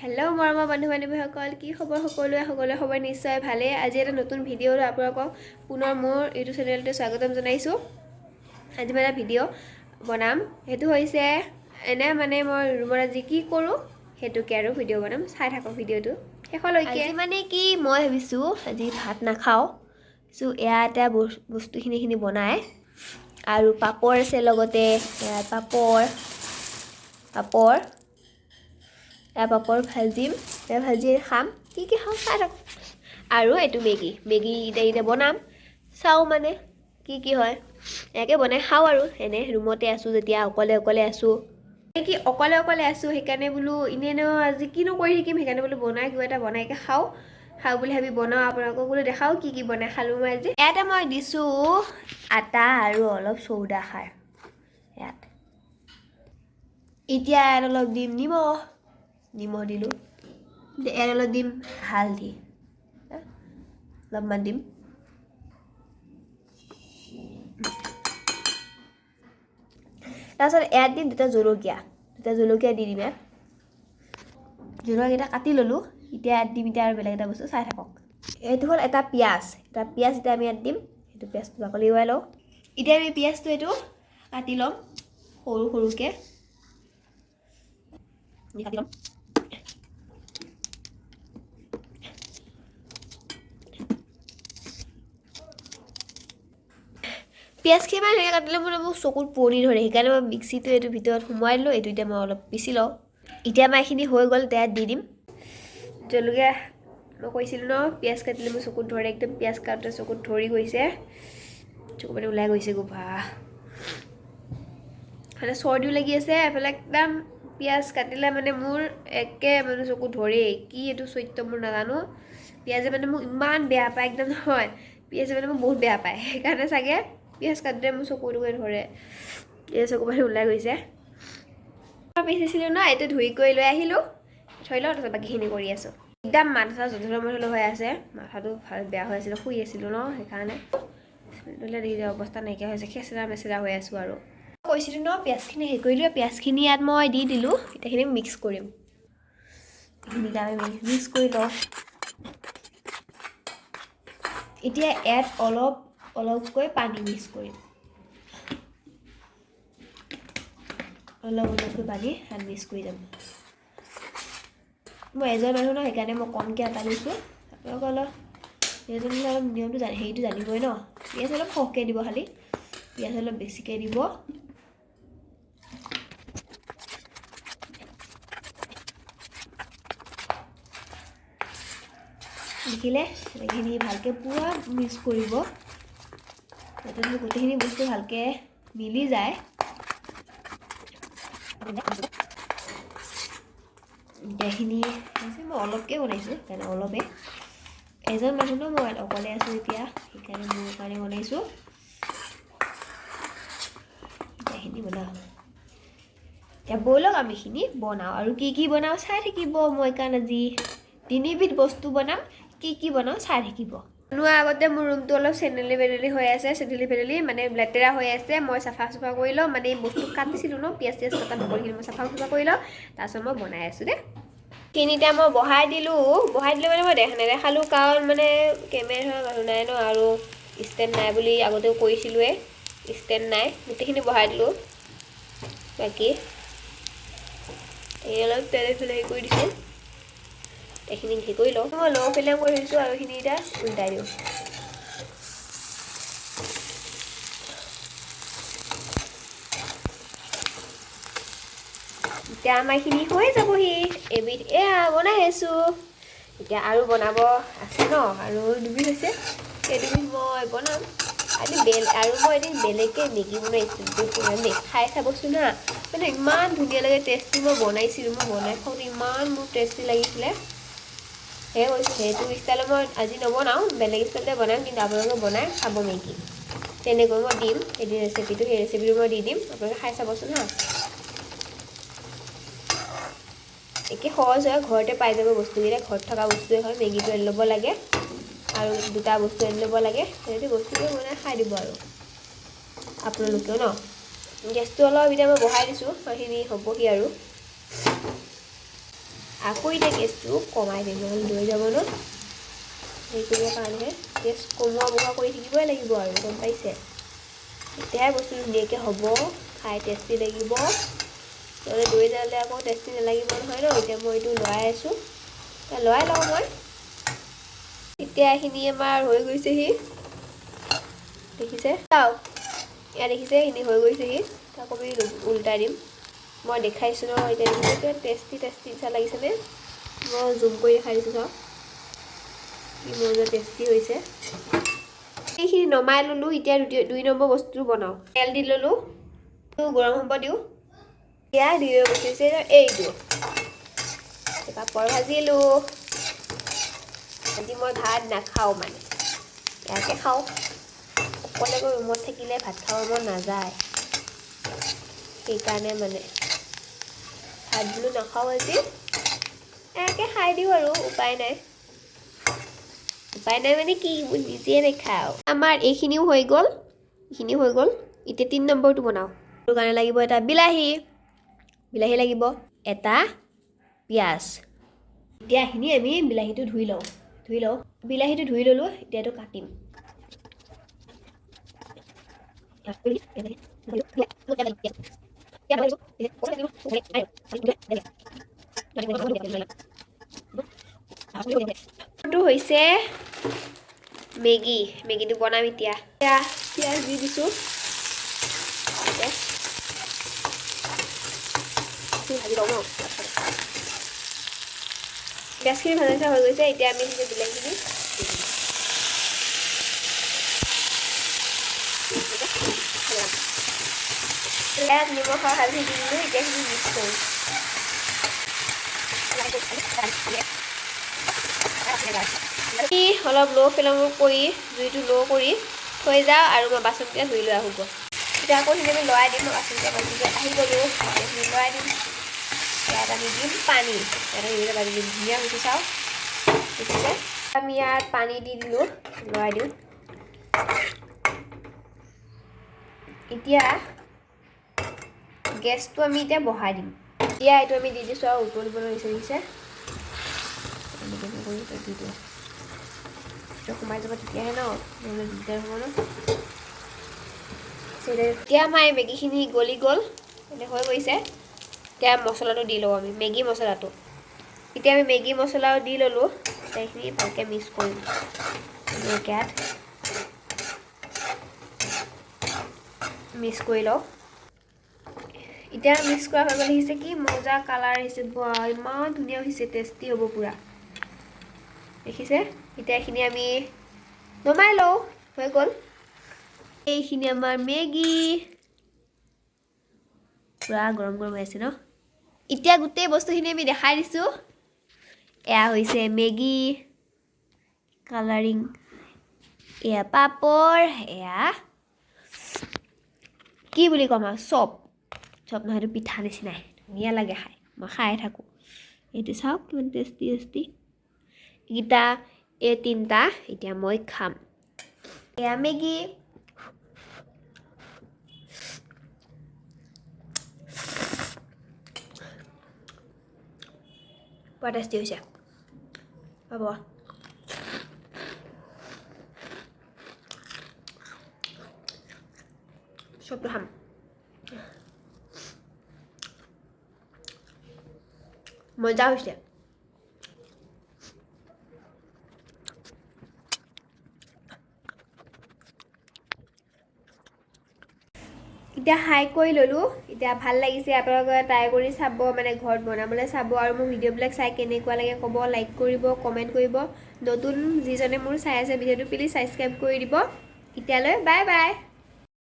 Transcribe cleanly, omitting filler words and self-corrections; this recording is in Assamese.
হেল্ল' মৰমৰ বন্ধু বান্ধৱীসকল, কি খবৰ? সকলোৱে খবৰ নিশ্চয় ভালেই। আজি এটা নতুন ভিডিঅ'লৈ আপোনালোকক পুনৰ মোৰ ইউটিউব চেনেলটো স্বাগতম জনাইছোঁ। আজি মই এটা ভিডিঅ' বনাম, সেইটো হৈছে এনে মানে মই ৰুমত আজি কি কৰোঁ সেইটোকে আৰু ভিডিঅ' বনাম। চাই থাকক ভিডিঅ'টো শেষলৈকে। আজি মানে কি মই ভাবিছোঁ আজি ভাত নাখাওঁ, এয়া এটা বস্তুখিনি বনাই আৰু পাপৰ আছে লগতে, পাপৰ পাপৰ ভাজিম, ভাজি খাম, কি খাওঁ চাই থাকক। আৰু এইটো মেগী এতিয়া বনাম, চাওঁ মানে কি হয়, এনেকৈ বনাই খাওঁ আৰু এনে ৰুমতে আছোঁ যেতিয়া অকলে আছোঁ। অকলে আছোঁ সেইকাৰণে বোলো এনেও আজি কিনো কৰি থাকিম, সেইকাৰণে বোলো কিবা এটা বনাইকৈ খাওঁ বুলি ভাবি বনাওঁ। আপোনালোকক বোলো দেখাওঁ কি বনাই খালোঁ মই আজি। ইয়াতে মই দিছোঁ আটা আৰু অলপ চৌদা খাৰ ইয়াত। এতিয়া ইয়াত অলপ দিম নিমখ দিলোঁ, ইয়াত অলপ দিম হালধি, অলপমান দিম, তাৰপিছত ইয়াত দিম দুটা জলকীয়া দি দিম। ইয়াত জলকীয়াকেইটা কাটি ল'লোঁ, এতিয়া ইয়াত দিম আৰু বেলেগ এটা বস্তু, চাই থাকক। এইটো হ'ল এটা পিঁয়াজ এতিয়া আমি ইয়াত দিম। সেইটো পিঁয়াজটো বাকলি এৰুৱাই লওঁ। এতিয়া আমি পিঁয়াজটো এইটো কাটি ল'ম সৰুকৈ কাটি ল'ম। পিঁয়াজখিনি মানে সেনেকৈ কাটিলে মোৰ চকুত পুৰণি ধৰে, সেইকাৰণে মই মিক্সিটো এইটো ভিতৰত সোমোৱাই দিলোঁ। এইটো এতিয়া মই অলপ পিচি লওঁ। এতিয়া মই এইখিনি হৈ গ'ল, ইয়াত দি দিম জলকীয়া। মই কৈছিলোঁ ন পিঁয়াজ কাটিলে মোৰ চকুত ধৰে, একদম পিঁয়াজ কাটোতে চকুত ধৰি গৈছে, চকু পানী ওলাই গৈছে মানে চৰ্দিও লাগি আছে এফালে, একদম পিঁয়াজ কাটিলে মানে মোৰ মানে চকু ধৰেই। কি এইটো চৰিত্ৰ মোৰ নাজানো, পিঁয়াজে মানে মোক ইমান বেয়া পায়, একদম নহয়, পিঁয়াজে মানে মোক বহুত বেয়া পায়, সেইকাৰণে চাগে পিঁয়াজ কাটোতে মোৰ চকুটোকে ধৰে, চকু পানী ওলাই গৈছে। পিচিছিলোঁ ন, এইটো ধুই কৰি লৈ আহিলোঁ, থৈ লওঁ, তাৰপিছত বাকীখিনি কৰি আছোঁ। একদম মাথা জধৰ-মধৰ হৈ আছে, মাথাটো বেয়া হৈ আছিলে, শুই আছিলোঁ ন, সেইকাৰণে অৱস্থা নাইকিয়া হৈছে, খেচেৰা হৈ আছোঁ। আৰু কৈছিলোঁ ন পিঁয়াজখিনি কৰিলোঁ, পিঁয়াজখিনি ইয়াত মই দি দিলোঁ। এতিয়াখিনি মিক্স কৰিম, মিক্স কৰি লওঁ। এতিয়া ইয়াত অলপকৈ পানী মিক্স কৰিম, অলপকৈ পানী মিক্স কৰি যাম। মই এজন মানুহ ন, সেইকাৰণে মই কমকৈ আটা লৈছোঁ। আপোনালোকে অলপ নিয়মটো হেৰিটো জানিবই ন। পিঁয়াজ অলপ সৰহকৈ দিব, খালি পিঁয়াজ অলপ বেছিকৈ দিব। দেখিলে এইখিনি ভালকৈ পূৰা মিক্স কৰিব, যাতে গোটেইখিনি বস্তু ভালকৈ মিলি যায়। এইখিনি মই অলপকৈ বনাইছোঁ, সেইকাৰণে অলপে, এজন মানুহ ন, মই অকলে আছোঁ এতিয়া, সেইকাৰণে মোৰ কাৰণে বনাইছোঁ। এইখিনি বনাওঁ, এতিয়া ব'লক আমি এইখিনি বনাওঁ, আৰু কি বনাওঁ চাই থাকিব। মই কাৰণ আজি 3বিধ বস্তু বনাম, কি বনাওঁ চাই থাকিব। বনোৱাৰ আগতে মোৰ ৰুমটো অলপ চেদেলি হৈ আছে, মানে লেতেৰা হৈ আছে। মই চাফা কৰি লওঁ, মানে বস্তু কাটিছিলোঁ ন, পিঁয়াজ কটা বাকলিখিনি মই চাফা কৰি লওঁ, তাৰপিছত মই বনাই আছোঁ দেই। তিনিটা মই বহাই দিলোঁ মানে মই নেদেখালোঁ, কাৰণ মানে কেমেৰা মানুহ নাই ন, আৰু ষ্টেণ্ড নাই বুলি আগতেও কৈছিলোঁৱে, ষ্টেণ্ড নাই। গোটেইখিনি বহাই দিলোঁ, বাকী এই অলপ তেলে কৰি দিছোঁ। এইখিনি কৰি লওঁ, মই ল' ফ্লেম কৰি দিছোঁ, আৰু এইখিনি এতিয়া উল্টাই দিওঁ। এতিয়া আমাৰ এইখিনি হৈ যাবহি, এবিধ এয়া বনাই আছোঁ। এতিয়া আৰু বনাব আছে ন, আৰু 2বিধ হৈছে, সেই 2বিধ মই বনাম। আৰু মই এদিন বেলেগকৈ মেগী বনাইছিলোঁ, খাই চাবচোন হা, মানে ইমান ধুনীয়া লাগে, টেষ্টি। মই বনাইছিলোঁ, বনাই খাওঁতে ইমান মোৰ টেষ্টি লাগিছিলে, সেয়ে কৈছোঁ সেইটো ষ্টাইলত মই আজি নবনাওঁ, বেলেগ ষ্টাইলতে বনাম, কিন্তু আপোনালোকে বনাই খাব মেগী। তেনেকৈ মই দিম এদিন ৰেচিপিটো, সেই ৰেচিপিটো মই দি দিম, আপোনালোকে খাই চাবচোন হা। একে সহজ হয়, ঘৰতে পাই যাব বস্তুকেইটা, ঘৰত থকা বস্তুৱে হয়। মেগীটো আনি ল'ব লাগে, আৰু 2টা বস্তু আনি ল'ব লাগে, সেইটো বস্তুটোৱে বনাই খাই দিব আৰু আপোনালোকেও ন। গেছটো অলপ এতিয়া মই বঢ়াই দিছোঁ, সেইখিনি হ'বহি। আকৌ এতিয়া গেছটো কমাই দিম নহ'লে লৈ যাব ন হেৰি কৰিবৰ কাৰণেহে গেছ কমোৱা বহা কৰি থাকিবই লাগিব আৰু গম পাইছে তেতিয়াহে বস্তুটো ধুনীয়াকৈ হ'ব খাই টেষ্টি লাগিব নহ'লে দৈ নালে আকৌ টেষ্টি নালাগিব নহয় ন এতিয়া মই এইটো লৰাই আছোঁ লৰাই লওঁ মই এতিয়া এইখিনি আমাৰ হৈ গৈছেহি দেখিছে চাওক এয়া দেখিছে এইখিনি হৈ গৈছেহি তাক আমি উল্টাই দিম মই দেখাইছোঁ ন এতিয়া দেখিছে টেষ্টি নিচা লাগিছেনে মই জুম কৰি দেখাই দিছোঁ চাওক কি মজা টেষ্টি হৈছে এইখিনি নমাই ল'লোঁ এতিয়া 2 নম্বৰ বস্তুটো বনাওঁ তেল দি ল'লোঁ গৰম হ'ব দিওঁ এতিয়া দিয়ে বস্তুছে এইটো পাপৰ ভাজিলোঁ আজি মই ভাত নাখাওঁ মানে ইয়াকে খাওঁ অকলে গৈ ৰুমত থাকিলে ভাত খাব মন নাযায় সেইকাৰণে মানে ভাত বোলো নাখাওঁ আজি ইয়াকে খাই দিওঁ আৰু উপায় নাই মানে কি নিজে নাখাওঁ আমাৰ এইখিনিও হৈ গ'ল এতিয়া 3 নম্বৰটো বনাওঁ সেইটো কাৰণে লাগিব এটা বিলাহী লাগিব এটা পিঁয়াজ এতিয়া এইখিনি আমি বিলাহীটো ধুই লওঁ বিলাহীটো ধুই ল'লোঁ এতিয়া এইটো কাটিম এইটো হৈছে মেগীটো বনাম এতিয়া পিঁয়াজ দি দিছোঁ ভাজি লওঁ ন পিঁয়াজখিনি ভাজা হৈ গৈছে এতিয়া আমি বিলাহীখিনি ইয়াত নিমখ আৰু হালধি দি দিলোঁ এতিয়া সেইখিনি মিক্স কৰোঁ অলপ ল' ফ্লেম কৰি জুইটো ল' কৰি থৈ যাওঁ আৰু মই বাচনকেইটা ধুই লৈ আহোঁ এতিয়া আকৌ সেইখিনি আমি লৰাই দিম বাচনকেইটা বাজিকে আহি গ'লোঁ সেইখিনি লৰাই দিম ইয়াত আমি দিম পানী বাজি দিম ধুনীয়া হৈছে চাওঁ দেখিছে আমি ইয়াত পানী দি দিলোঁ লৰাই দিওঁ এতিয়া গেছটো আমি এতিয়া বঢ়াই দিম এতিয়া এইটো আমি দি দিছোঁ আৰু উতলিবলৈ দিছে দি দিওঁ সোমাই যাব তেতিয়াহে ন নহ'লে দিগদাৰ হ'ব ন এতিয়া আমাৰ এই মেগীখিনি গলি গ'ল মানে হৈ গৈছে এতিয়া মছলাটো দি লওঁ আমি মেগী মছলাটো এতিয়া আমি মেগী মছলাও দি ল'লোঁ এইখিনি ভালকৈ মিক্স কৰিম ইয়াত মিক্স কৰি লওঁ এতিয়া মিক্স কৰা হৈ গ'ল দেখিছে কি মজা কালাৰ আহিছে বা ইমান ধুনীয়া হৈছে টেষ্টি হ'ব পুৰা দেখিছে এতিয়া এইখিনি আমি নমাই লওঁ হৈ গ'ল এইখিনি আমাৰ মেগী পুৰা গৰম হৈ আছে ন এতিয়া গোটেই বস্তুখিনি আমি দেখাই দিছোঁ এয়া হৈছে মেগী কালাৰিং এয়া পাপৰ এয়া কি বুলি ক'ম আৰু চপ নহয় এইটো পিঠা নিচিনাই ধুনীয়া লাগে খাই মই খাই থাকোঁ এইটো চাওক কিমান টেষ্টি এইকেইটা এই 3টা এতিয়া মই খাম এয়া মেগী বৰ টেষ্টি হৈছে পাব চবটো খাম মজা হৈছে এতিয়া হাই কৰি ল'লোঁ এতিয়া ভাল লাগিছে আপোনালোকে ট্ৰাই কৰি চাব মানে ঘৰত বনাবলৈ চাব আৰু মোৰ ভিডিঅ'বিলাক চাই কেনেকুৱা লাগে ক'ব লাইক কৰিব কমেণ্ট কৰিব নতুন যিজনে মোৰ চাই আছে ভিডিঅ'টো প্লিজ ছাবস্ক্ৰাইব কৰি দিব এতিয়ালৈ বাই বাই